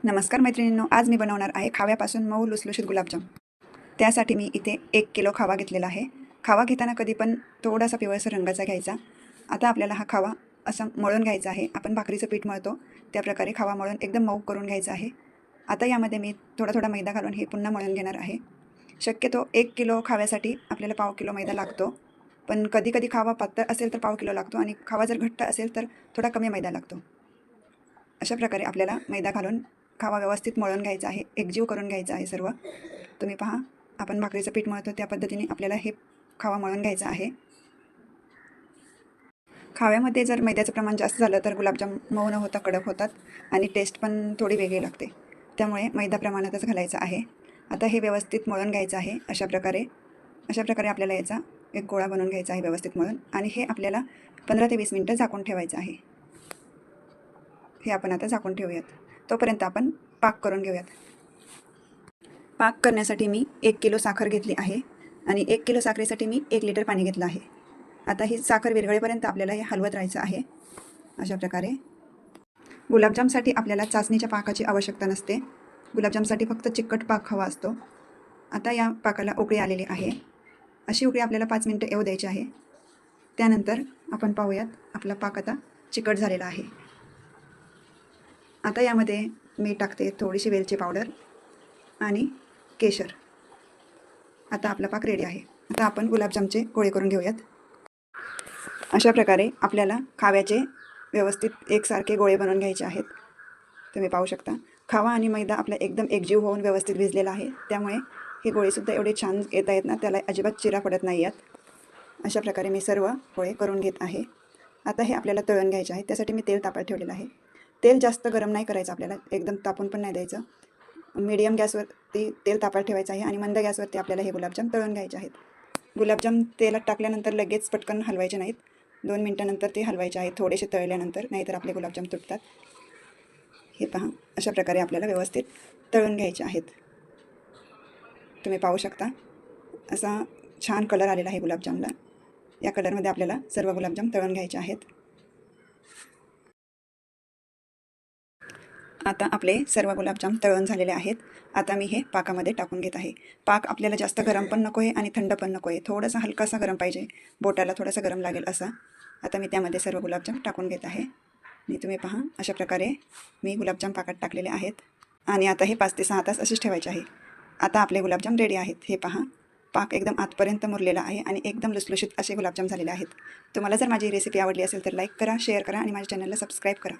नमस्कार मैत्रिणींनो, आज मी बनवणार आहे खाव्यापासून मऊ लुसलुशीत गुलाबजाम। त्यासाठी मी इथे 1 किलो खावा घेतलेला आहे। खावा घेताना कधी पण थोडासा पिवळसर रंगाचा घ्यायचा। आता आपल्याला हा खावा असा मळून घ्यायचा आहे। आपण भाकरीचं पीठ मळतो त्या प्रकारे खावा मळून एकदम मऊ करून घ्यायचा आहे। आता यामध्ये मी थोडा मैदा घालून हे पुन्हा मळून घेणार आहे। शक्यतो 1 किलो खाव्यासाठी आपल्याला पाव किलो मैदा लागतो, पण कधी कधी खावा पातळ असेल तर पाव किलो लागतो आणि खावा जर घट्ट असेल तर थोडा कमी मैदा लागतो। अशा प्रकारे आपल्याला मैदा घालून खावा व्यवस्थित मळून घ्यायचा आहे, एकजीव करून घ्यायचा आहे सर्व। तुम्ही पहा, आपण भाकरीचं पीठ मळतो त्या पद्धतीने आपल्याला हे खावा मळून घ्यायचा आहे। खाव्यामध्ये जर मैद्याचं प्रमाण जास्त झालं तर गुलाबजाम मऊ न होता कडक होतात आणि टेस्ट पण थोडी वेगळी लागते, त्यामुळे मैदा प्रमाणातच घालायचं आहे। आता हे व्यवस्थित मळून घ्यायचं आहे। अशा प्रकारे आपल्याला याचा एक गोळा बनवून घ्यायचा आहे व्यवस्थित मळून, आणि हे आपल्याला 15 ते 20 मिनिटं झाकून ठेवायचं आहे। हे आपण आता झाकून ठेवूयात, तोपर्यंत आपण पाक करून घेऊयात। पाक करण्यासाठी मी 1 किलो साखर घेतली आहे आणि 1 किलो साखरेसाठी मी 1 लिटर पाणी घेतलं आहे। आता ही साखर विरघळेपर्यंत आपल्याला हे हलवत राहायचं आहे। अशा प्रकारे गुलाबजामसाठी आपल्याला चाचणीच्या पाकाची आवश्यकता नसते, गुलाबजामसाठी फक्त चिकट पाक हवा असतो। आता या पाकाला उकळी आलेली आहे। अशी उकळी आपल्याला 5 मिनिटं येऊ द्यायची आहे। त्यानंतर आपण पाहूयात आपला पाक आता चिकट झालेला आहे। आता यामध्ये मी टाकते थोडीशी वेलची पावडर आणि केशर। आता आपला पाक रेडी आहे। आता आपण गुलाबजामचे गोळे करून घेऊयात। अशा प्रकारे आपल्याला खाव्याचे व्यवस्थित एकसारखे गोळे बनवून घ्यायचे आहेत। तुम्ही पाहू शकता, खावा आणि मैदा आपला एकदम एकजीव होऊन व्यवस्थित भिजलेला आहे, त्यामुळे हे गोळेसुद्धा एवढे छान येत आहेत ना, त्याला अजिबात चिरा पडत नाही आहेत। अशा प्रकारे मी सर्व गोळे करून घेत आहे। आता हे आपल्याला तळून घ्यायचे आहे। त्यासाठी मी तेल तापत ठेवलेलं आहे। तेल जास्त गरम नाही करायचं आपल्याला, एकदम तापून पण नाही द्यायचं। मीडियम गॅसवरती तेल तापत ठेवायचं आहे आणि मंद गॅसवरती आपल्याला हे गुलाबजाम तळून घ्यायचे आहेत। गुलाबजाम तेलात टाकल्यानंतर लगेच पटकन हलवायचे नाहीत, 2 मिनिटांनंतर ते हलवायचे आहेत थोडेसे तळल्यानंतर, नाहीतर आपले गुलाबजाम तुटतात। हे पहा, अशा प्रकारे आपल्याला व्यवस्थित तळून घ्यायचे आहेत। तुम्ही पाहू शकता, असा छान कलर आलेला आहे गुलाबजामला। या कलरमध्ये आपल्याला सर्व गुलाबजाम तळून घ्यायचे आहेत। आता आपले सर्व गुलाबजाम तळून झालेले आहेत। आता मी हे पाकामध्ये टाकून घेत आहे। पाक आपल्याला जास्त गरम पण नको आहे आणि थंड पण नको आहे, थोडासा हलकासा गरम पाहिजे, बोटाला थोडासा गरम लागेल असा। आता मी त्यामध्ये सर्व गुलाबजाम टाकून घेत आहे आणि तुम्ही पहा, अशा प्रकारे मी गुलाबजाम पाकात टाकलेले आहेत आणि आता हे 5 ते 6 तास असेच ठेवायचे आहे। आता आपले गुलाबजाम रेडी आहेत। हे पहा, पाक एकदम आतपर्यंत मुरलेला आहे आणि एकदम लुसलुशीत असे गुलाबजाम झालेले आहेत। तुम्हाला जर माझी रेसिपी आवडली असेल तर लाईक करा, शेअर करा आणि माझ्या चॅनलला सबस्क्राईब करा।